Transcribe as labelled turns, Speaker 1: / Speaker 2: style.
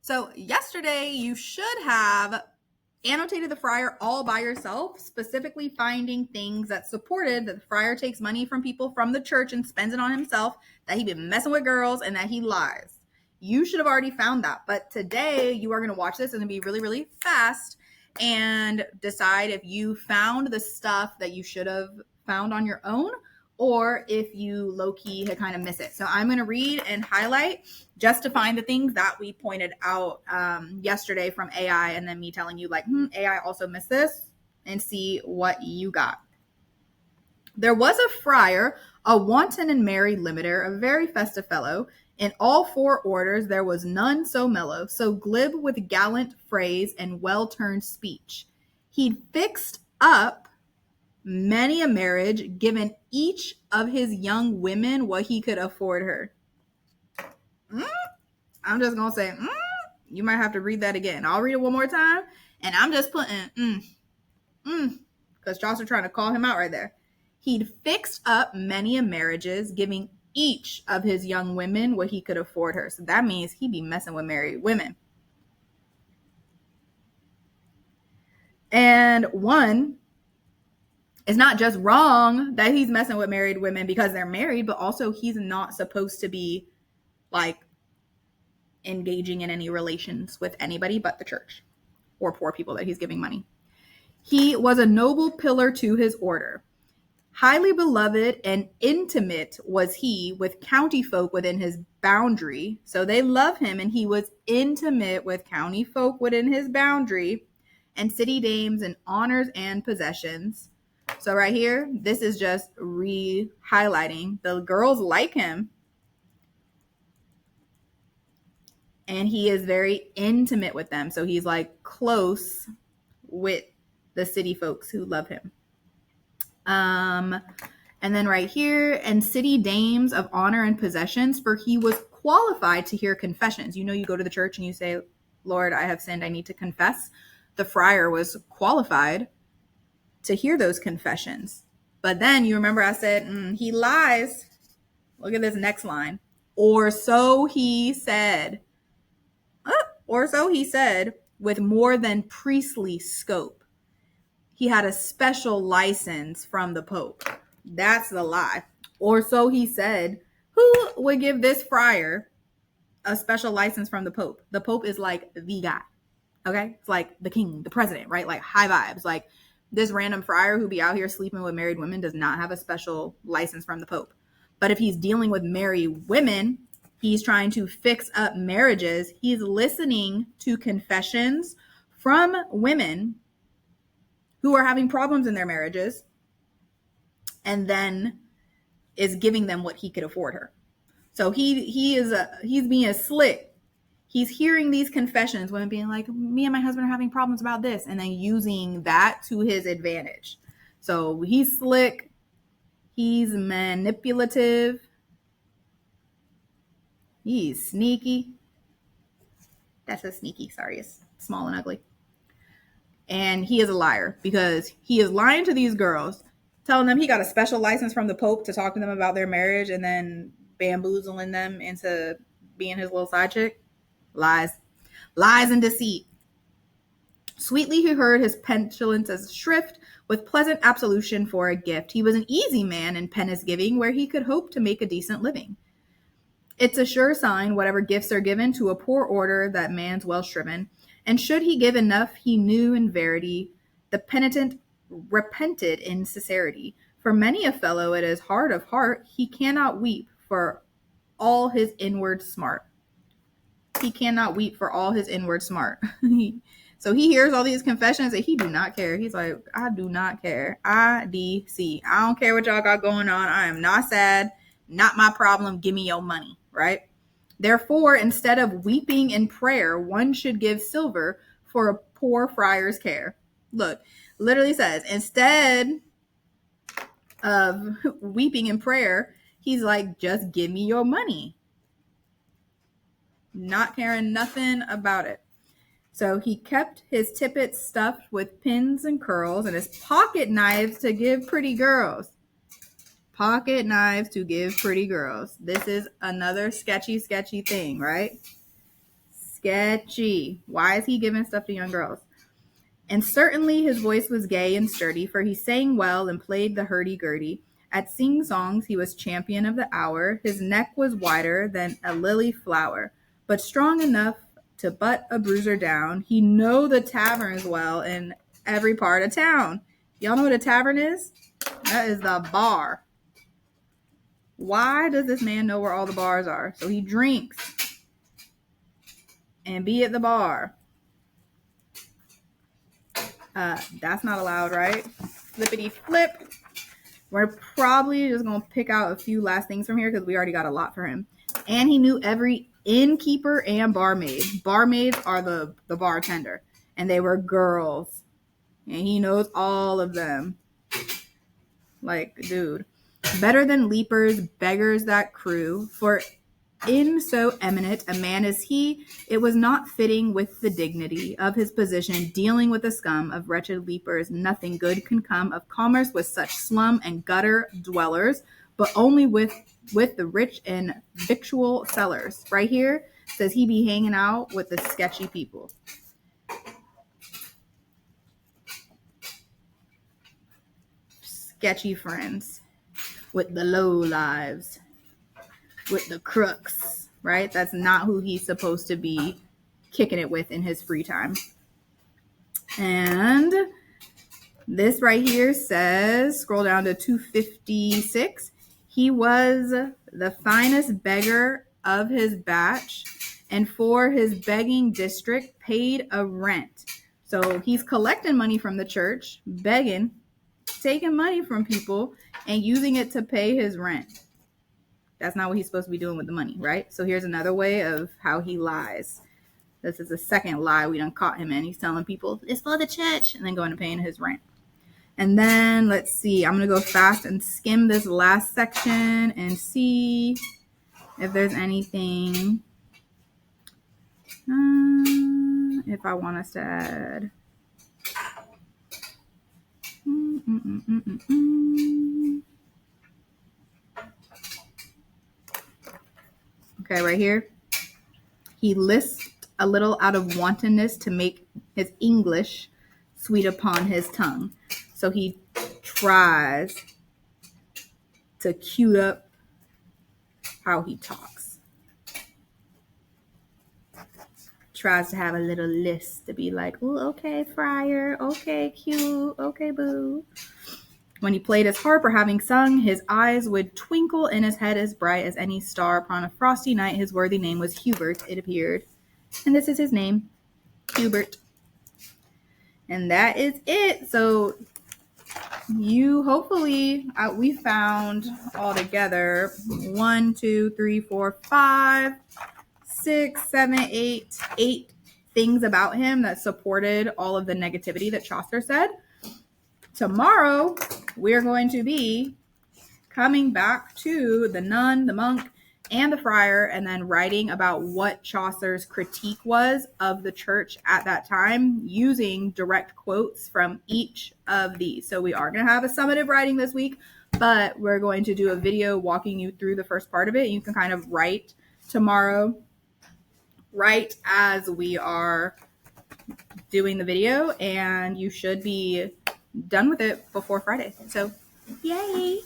Speaker 1: So yesterday you should have annotated the friar all by yourself, specifically finding things that supported that the friar takes money from people from the church and spends it on himself, that he been messing with girls, and that he lies. You should have already found that. But today you are going to watch this and be really, really fast and decide if you found the stuff that you should have found on your own or if you low-key had kind of missed it. So I'm going to read and highlight just to find the things that we pointed out yesterday from AI, and then me telling you like, AI also missed this, and see what you got. There was a friar, a wanton and merry limiter, a very festive fellow. In all four orders there was none so mellow, so glib with gallant phrase and well-turned speech. He'd fixed up many a marriage, given each of his young women what he could afford her. I'm just gonna say, you might have to read that again. I'll read it one more time, and I'm just putting because Chaucer trying to call him out right there. He'd fixed up many a marriages, giving each of his young women what he could afford her. So that means he'd be messing with married women. And one, it's not just wrong that he's messing with married women because they're married, but also he's not supposed to be like engaging in any relations with anybody but the church or poor people that he's giving money. He was a noble pillar to his order. Highly beloved and intimate was he with county folk within his boundary. So they love him, and he was intimate with county folk within his boundary, and city dames and honors and possessions. So right here, this is just re-highlighting. The girls like him, and he is very intimate with them. So he's like close with the city folks who love him. And then right here, and city dames of honor and possessions, for he was qualified to hear confessions. You know, you go to the church and you say, Lord, I have sinned, I need to confess. The friar was qualified to hear those confessions. But then you remember I said, he lies. Look at this next line. Or so he said. Or so he said, with more than priestly scope. He had a special license from the Pope. That's the lie. Or so he said. Who would give this friar a special license from the Pope? The Pope is like the guy. Okay? It's like the king, the president, right? Like high vibes. Like this random friar who be out here sleeping with married women does not have a special license from the Pope. But if he's dealing with married women, he's trying to fix up marriages. He's listening to confessions from women who are having problems in their marriages, and then is giving them what he could afford her. So he's being a slick. He's hearing these confessions, women being like, me and my husband are having problems about this, and then using that to his advantage. So he's slick. He's manipulative. He's sneaky. That's a sneaky. Sorry, it's small and ugly. And he is a liar because he is lying to these girls, telling them he got a special license from the Pope to talk to them about their marriage, and then bamboozling them into being his little side chick. Lies and deceit. Sweetly he heard his petulance as shrift, with pleasant absolution for a gift. He was an easy man in penance giving, where he could hope to make a decent living. It's a sure sign, whatever gifts are given to a poor order, that man's well shriven. And should he give enough, he knew in verity, the penitent repented in sincerity. For many a fellow it is hard of heart, he cannot weep for all his inward smart. He cannot weep for all his inward smart. So he hears all these confessions and he do not care. He's like, I do not care. IDC. I don't care what y'all got going on. I am not sad. Not my problem. Give me your money, right? Therefore, instead of weeping in prayer, one should give silver for a poor friar's care. Look, literally says, instead of weeping in prayer, he's like, just give me your money. Not caring nothing about it. So he kept his tippets stuffed with pins and curls, and his pocket knives to give pretty girls. Pocket knives to give pretty girls. This is another sketchy thing, right? Sketchy. Why is he giving stuff to young girls? And certainly his voice was gay and sturdy, for he sang well and played the hurdy-gurdy. At sing-songs he was champion of the hour. His neck was wider than a lily flower, but strong enough to butt a bruiser down. He know the taverns well in every part of town. Y'all know what a tavern is? That is the bar. Why does this man know where all the bars are? So he drinks and be at the bar. That's not allowed, right? Flippity flip. We're probably just going to pick out a few last things from here because we already got a lot for him. And he knew every innkeeper and barmaid. Barmaids are the bartender. And they were girls. And he knows all of them. Like, dude. Better than leapers, beggars that crew. For in so eminent a man as he, it was not fitting with the dignity of his position, dealing with the scum of wretched leapers. Nothing good can come of commerce with such slum and gutter dwellers, but only with the rich and victual sellers. Right here says he be hanging out with the sketchy people. Sketchy friends with the low lives. With the crooks, right? That's not who he's supposed to be kicking it with in his free time. And this right here says, scroll down to 256, he was the finest beggar of his batch, and for his begging district paid a rent. So he's collecting money from the church, begging, taking money from people, and using it to pay his rent. That's not what he's supposed to be doing with the money, right? So here's another way of how he lies. This is the second lie we done caught him in. He's telling people, it's for the church, and then going to paying his rent. And then, let's see. I'm going to go fast and skim this last section and see if there's anything if I want us to add. Okay, right here. He lisped a little out of wantonness to make his English sweet upon his tongue. So he tries to cue up how he talks. Tries to have a little list to be like, oh, okay, Friar, okay, cute, okay, boo. When he played his harp or having sung, his eyes would twinkle and his head as bright as any star upon a frosty night. His worthy name was Hubert, it appeared. And this is his name, Hubert. And that is it. So you hopefully, we found all together 1, 2, 3, 4, 5, 6, 7, 8 things about him that supported all of the negativity that Chaucer said. Tomorrow, we're going to be coming back to the nun, the monk, and the friar, and then writing about what Chaucer's critique was of the church at that time, using direct quotes from each of these. So we are going to have a summative writing this week, but we're going to do a video walking you through the first part of it. You can kind of write tomorrow, right as we are doing the video, and you should be done with it before Friday. So, yay!